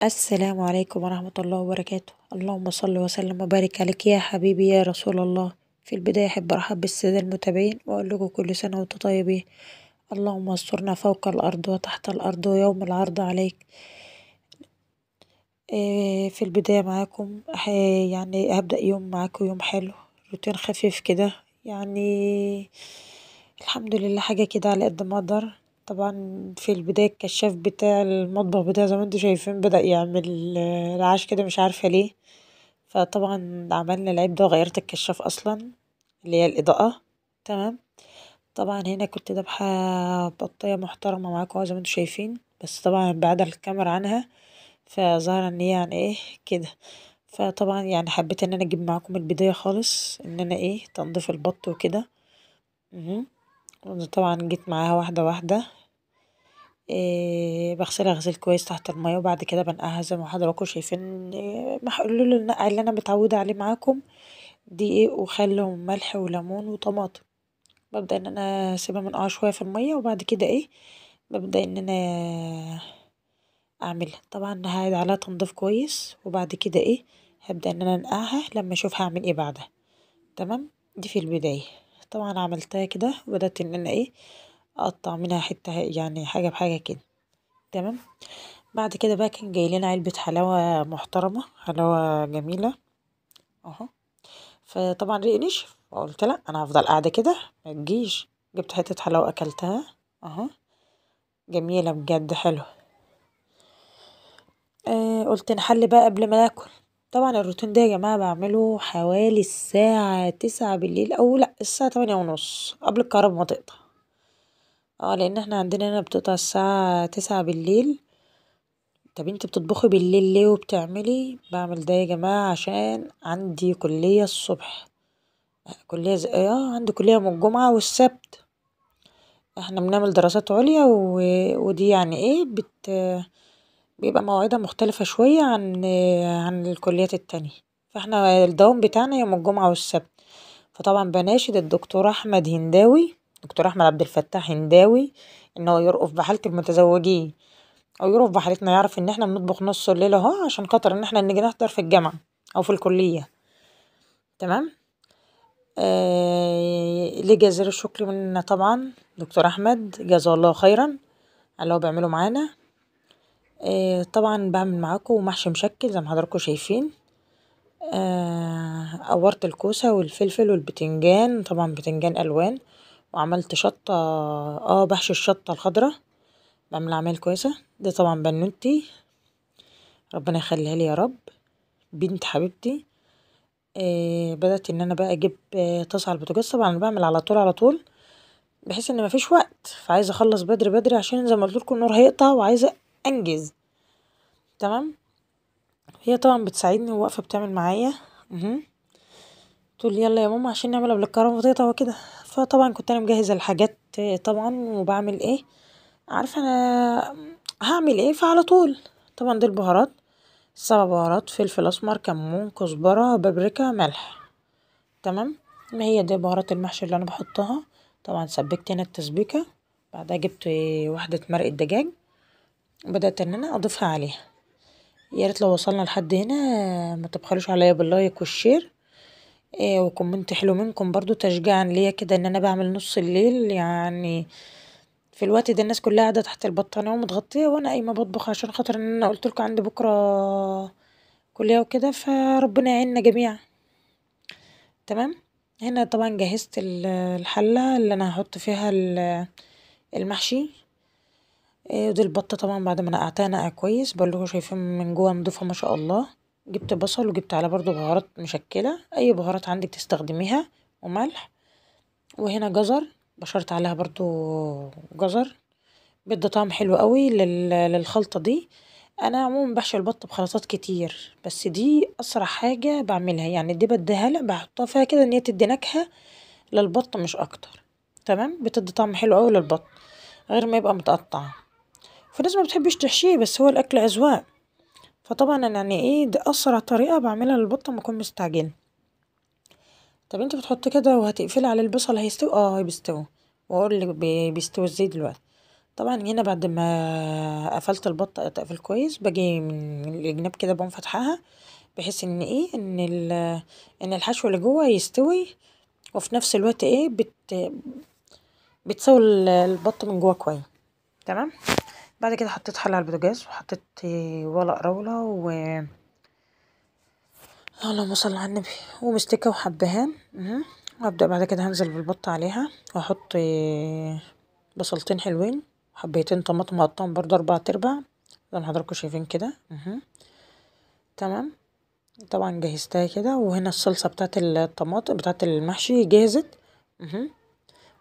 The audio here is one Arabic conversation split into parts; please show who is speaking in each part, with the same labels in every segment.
Speaker 1: السلام عليكم ورحمة الله وبركاته. اللهم صل وسلم وبارك عليك يا حبيبي يا رسول الله. في البداية أحب أرحب بالسادة المتابعين وأقول لكم كل سنة وأنتم طيبين. اللهم استرنا فوق الأرض وتحت الأرض ويوم العرض عليك. في البداية معاكم يعني هبدأ يوم معاكم يوم حلو، روتين خفيف كده يعني. الحمد لله حاجة كده على قد ما أقدر. طبعا في البداية الكشاف بتاع المطبخ بتاعي زي ما انتوا شايفين بدأ يعمل رعاش كده، مش عارفة ليه. فطبعا عملنا العيب ده وغيرت الكشاف أصلا اللي هي الإضاءة. تمام. طبعا هنا كنت دابحة بطاية محترمة معاكم زي ما انتوا شايفين، بس طبعا بعد الكاميرا عنها فظهر ان هي يعني ايه كده. فطبعا يعني حبيت ان انا اجيب معاكم البداية خالص ان انا تنظيف البط وكده. طبعا جيت معاها واحدة واحدة. بغسلها غسيل كويس تحت المية، وبعد كده بنقعها زي ما حضراتكم شايفين. محلول النقع اللي انا متعودة عليه معاكم، دقيق وخل وملح وليمون وطماطم. ببدأ ان انا اسيبها منقعة شوية في المية، وبعد كده ببدأ ان انا اعملها. طبعا هعيد عليها تنظيف كويس، وبعد كده هبدأ ان انا انقعها لما اشوف هعمل ايه بعدها. تمام. دي في البداية. طبعا عملتها كده وبدأت ان انا اقطع منها حتة يعني حاجة بحاجة كده. تمام. بعد كده بقى كان جاي لنا علبة حلاوة محترمة، حلاوة جميلة اهو. فطبعا ريق نشف، قلت لا انا هفضل قاعدة كده ما تجيش. جبت حتة حلاوة اكلتها اهو، جميلة بجد حلو. قلت نحل بقى قبل ما ناكل. طبعا الروتين ده يا جماعة بعمله حوالي الساعة 9 بالليل، او لا الساعة 8:30 قبل الكهرباء ما تقطع. لان احنا عندنا هنا بتقطع الساعة 9 بالليل. طب انت بتطبخي بالليل ليه وبتعملي؟ بعمل ده يا جماعة عشان عندي كلية الصبح. كلية عندي كلية من الجمعة والسبت. احنا بنعمل دراسات عليا ودي يعني بيبقى مواعيدها مختلفة شوية عن الكليات التانية. فاحنا الدوام بتاعنا يوم الجمعة والسبت. فطبعا بناشد الدكتور احمد هنداوي، دكتور احمد عبد الفتاح هنداوي، انه يرأف بحالة المتزوجين او يرأف بحالتنا، يعرف ان احنا بنطبخ نص الليل اهو عشان خاطر ان احنا نيجي نحضر في الجامعة او في الكلية. تمام. ليه جزيل الشكر منا طبعا دكتور احمد، جزاه الله خيرا على اللي هو بيعمله معانا. طبعا بعمل معاكم محشي مشكل زي ما حضراتكم شايفين. قورت الكوسة والفلفل والبتنجان، طبعا بتنجان الوان. وعملت شطة، بحشي الشطة الخضرا، بعمل عمال كويسة. دي طبعا بنوتي، ربنا يخليها لي يا رب، بنت حبيبتي. بدأت ان انا بقى اجيب طاسة على البوتاجاز. طبعا انا بعمل على طول على طول، بحيث ان مفيش وقت، فعايزة اخلص بدري بدري عشان زي ما قلت لكم النور هيقطع وعايزة انجز. تمام. هي طبعا بتساعدني وواقفة بتعمل معايا. تقول لي يلا يا ماما عشان نعمل قبل الكهرباء تقطع وكده. فطبعا كنت انا مجهزة الحاجات طبعا، وبعمل عارفة انا هعمل فعلى طول. طبعا دي البهارات، 7 بهارات: فلفل اسمر، كمون، كزبرة، بابريكا، ملح. تمام. ما هي دي بهارات المحشي اللي انا بحطها. طبعا سبكت هنا التسبيكة، بعدها جبت واحدة مرقة دجاج، وبدأت ان انا اضيفها عليها. يا ريت لو وصلنا لحد هنا ما تبخلوش عليا باللايك والشير. وكومنت حلو منكم برضو تشجيعا ليا كده ان انا بعمل نص الليل يعني. في الوقت ده الناس كلها قاعده تحت البطانيه ومتغطيه، وانا قايمه بطبخ عشان خاطر ان انا قلت لكم عندي بكره كليه وكده، فربنا يعيننا جميعا. تمام. هنا طبعا جهزت الحله اللي انا هحط فيها المحشي. ودي البطه طبعا بعد ما نقعتها نقع كويس، بقول لكم شايفين من جوه نضيفه ما شاء الله. جبت بصل وجبت عليه برضو بهارات مشكله، اي بهارات عندك تستخدميها، وملح. وهنا جزر، بشرت عليها برضو جزر، بيدي طعم حلو قوي للخلطة دي. انا عموما بحشي البط بخلطات كتير، بس دي اسرع حاجة بعملها يعني. دي بديها لها بحطها فيها كده ان هي تدي نكهة للبط مش اكتر. تمام. بتدي طعم حلو قوي للبط غير ما يبقى متقطع. في ناس ما بتحبش تحشيه، بس هو الاكل اذواق. فطبعا انا يعني دي اسرع طريقة بعملها للبط ما اكون مستعجلة. طب انت بتحط كده وهتقفلي على البصل هيستوي؟ هيستوي. واقول لك بيستوي ازاي دلوقتي. طبعا هنا بعد ما قفلت البطه تقفل كويس باجي من الجناب كده بقوم فاتحاها بحيث ان ايه ان الحشو اللي جوه يستوي وفي نفس الوقت ايه بتسوي البط من جوه كويس. تمام. بعد كده حطيت حله على البوتاجاز وحطيت ورق روله اللهم صل على النبي ومستكه وحبهان. وابدا بعد كده هنزل بالبط عليها واحط بصلتين حلوين حبيتين طماطم مقطعهم برضه 4/4 زي ما حضراتكم شايفين كده. تمام. طبعا جهزتها كده وهنا الصلصه بتاعت الطماطم بتاعت المحشي جهزت.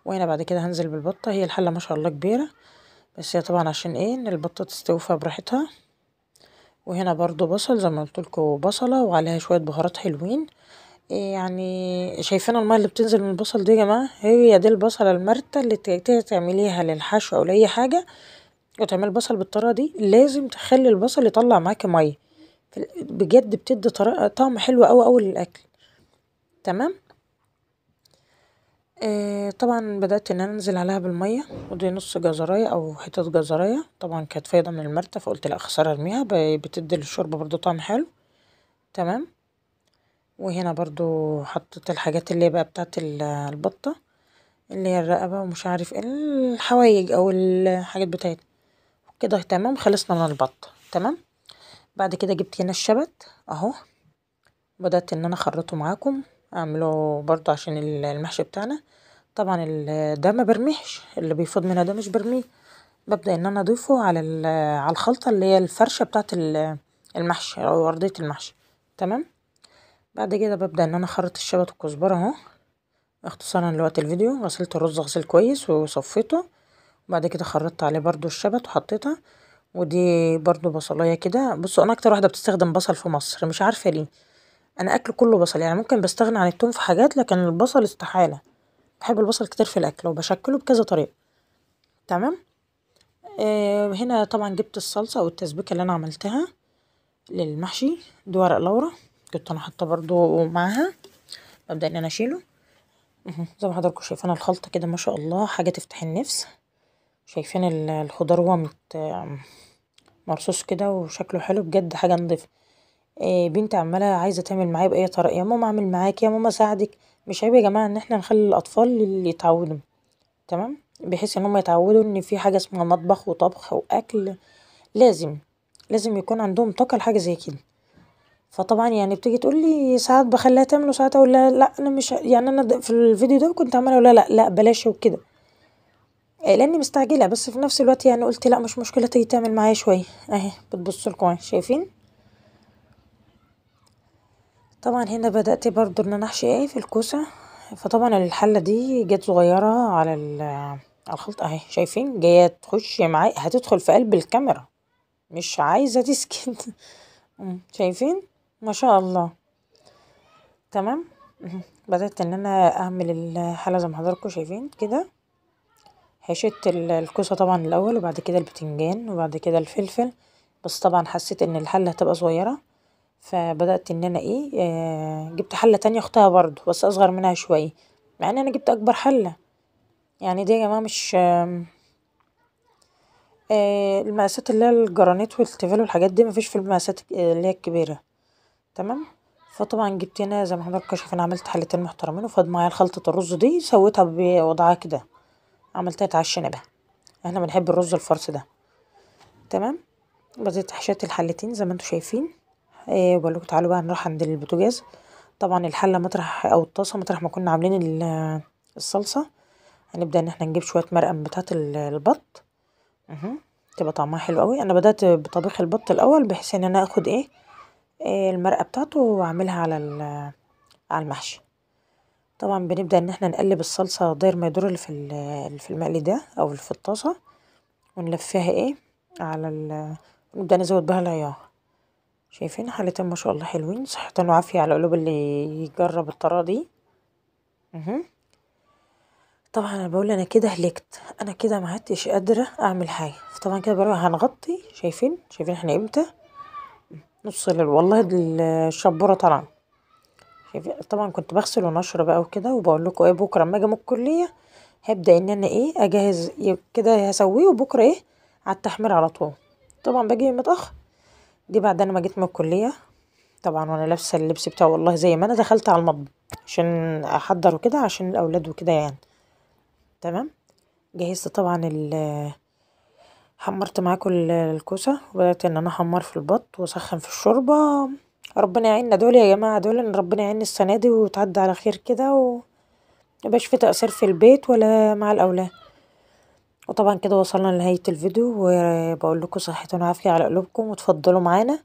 Speaker 1: وهنا بعد كده هنزل بالبطه. هي الحله ما شاء الله كبيره بس هي طبعا عشان ايه ان البطه تستوي فيها براحتها. وهنا برضو بصل زي ما قلتلكوا بصله وعليها شويه بهارات حلوين. يعني شايفين الميه اللي بتنزل من البصل دي يا جماعه هي دي البصله المرته اللي تعمليها للحشو او لاي حاجه وتعملي البصل بالطريقه دي لازم تخلي البصل يطلع معاكي ميه بجد بتدي طعم حلو قوي للاكل. تمام. طبعا بدأت ان انا انزل عليها بالميه ودي نص جزرايه او حتة جزرايه طبعا كانت فايضه من المرتة فقلت لا خساره ارميها بتدي للشوربه برضو طعم حلو. تمام. وهنا برضو حطيت الحاجات اللي بقى بتاعت البطه اللي هي الرقبه ومش عارف ايه الحوايج او الحاجات بتاعتها كده. تمام. خلصنا من البط. تمام. بعد كده جبت هنا الشبت اهو بدأت ان انا اخرطه معاكم اعمله برضو عشان المحشي بتاعنا. طبعا ده ما برميش اللي بيفض منها ده مش برميه ببدأ ان انا اضيفه على الخلطة اللي هي الفرشة بتاعت المحشي او ارضية المحشي. تمام. بعد كده ببدأ ان انا اخرط الشبت والكزبرة اهو اختصارا لوقت الفيديو. غسلت الرز غسل كويس وصفيته وبعد كده خرطت عليه برضو الشبت وحطيتها. ودي برضو بصلايه كده. بصوا انا اكتر واحده بتستخدم بصل في مصر مش عارفه ليه. انا اكل كله بصل يعني ممكن بستغنى عن التوم في حاجات لكن البصل استحاله. بحب البصل كتير في الاكل وبشكله بكذا طريقه. تمام. هنا طبعا جبت الصلصه او التسبيكه اللي انا عملتها للمحشي. دي ورق لورا كنت انا حاطه برضو معاها. ببدا ان انا اشيله. زي ما حضراتكم شايفين الخلطه كده ما شاء الله حاجه تفتح النفس. شايفين الخضار هو مرصوص كده وشكله حلو بجد حاجه نضيفه. بنتي عماله عايزه تعمل معايا باي طريقه يا ماما اعمل معاكي يا ماما اساعدك. مش عيب يا جماعه ان احنا نخلي الاطفال اللي يتعودوا. تمام. بحيث ان هم يتعودوا ان في حاجه اسمها مطبخ وطبخ واكل. لازم يكون عندهم طاقه لحاجه زي كده. فطبعا يعني بتيجي تقول لي ساعات بخليها تعمل وساعات اقول لها لا انا مش يعني انا في الفيديو ده كنت عماله اقول لها لا لا بلاش وكده. لاني مستعجله بس في نفس الوقت يعني قلت لا مش مشكله تيجي تعمل معايا شويه اهي بتبصوا لكم شايفين. طبعا هنا بدأت برضو ان انا احشي في الكوسه. فطبعا الحله دي جت صغيره على الخلطه اهي شايفين جايه تخش معايا هتدخل في قلب الكاميرا مش عايزه تسكت. شايفين ما شاء الله. تمام. بدأت ان انا اعمل الحله زي ما حضراتكم شايفين كده. حشيت الكوسه طبعا الاول وبعد كده البتنجان وبعد كده الفلفل. بس طبعا حسيت ان الحله هتبقى صغيره فبدأت ان انا جبت حله تانية اختها برضو بس اصغر منها شويه مع ان انا جبت اكبر حله. يعني دي يا جماعه مش المقاسات اللي هي الجرانيت والتيفال والحاجات دي مفيش في المقاسات اللي هي الكبيره. تمام. فطبعا جبت هنا زي ما حضراتكم شايفين عملت حلتين محترمين وفاض معايا خلطه الرز دي سويتها بوضعها كده. عملتها اتعشينا بها. احنا بنحب الرز الفرص ده. تمام. بدأت حشيت الحلتين زي ما انتم شايفين. بقول لكم تعالوا بقى نروح عند البوتاجاز. طبعا الحله مطرح او الطاسه مطرح ما كنا عاملين الصلصه. هنبدا ان احنا نجيب شويه مرقه بتاعه البط. تبقى طعمها حلو قوي. انا بدات بطبيخ البط الاول بحيث ان انا اخد المرقه بتاعته واعملها على المحشي. طبعا بنبدا ان احنا نقلب الصلصه داير ما يدور اللي في المقلي ده او اللي في الطاسه ونلفيها على نبدا نزود بها العيار. شايفين حالتين ما شاء الله حلوين صحة وعافية على قلوب اللي يجرب الطريقة دي. طبعا انا بقول انا كده هلكت انا كده ما عدتش قادرة اعمل حاجة. فطبعا كده بروح هنغطي. شايفين احنا امتى نص الليل والله الشبورة طالعة. شايفين طبعا كنت بغسل ونشر بقى وكده وبقول لكم بكرة اما اجي من الكلية هبدأ ان انا اجهز كده هسويه، وبكره على التحمير على طول. طبعا باجي متأخر، دي بعد انا ما جيت من الكلية طبعا، وانا لابسه اللبس بتاعه والله زي ما انا دخلت على المطبخ عشان احضر وكده عشان الاولاد وكده يعني. تمام. جهزت طبعا حمرت معاكم الكوسه، وبدات ان انا احمر في البط واسخن في الشوربه. ربنا يعيننا دول يا جماعه، دول ان ربنا يعين السنه دي وتعدي على خير كده، وميبقاش في تأثير في البيت ولا مع الاولاد. وطبعا كده وصلنا لنهايه الفيديو، وبقول لكم صحه وعافيه على قلوبكم، وتفضلوا معانا،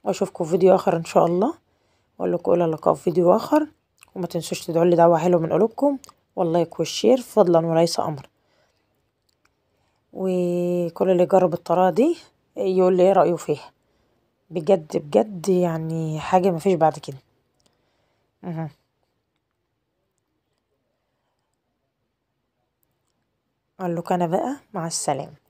Speaker 1: واشوفكم في فيديو اخر ان شاء الله. واقول لكم الى اللقاء في فيديو اخر، وما تنسوش تدعوا لي دعوه حلوه من قلوبكم، واللايك والشير فضلا وليس امر. وكل اللي يجرب الطريقه دي يقول لي ايه رايه فيها، بجد بجد يعني حاجه مفيش بعد كده. أها. اقول لكم انا بقى مع السلامه.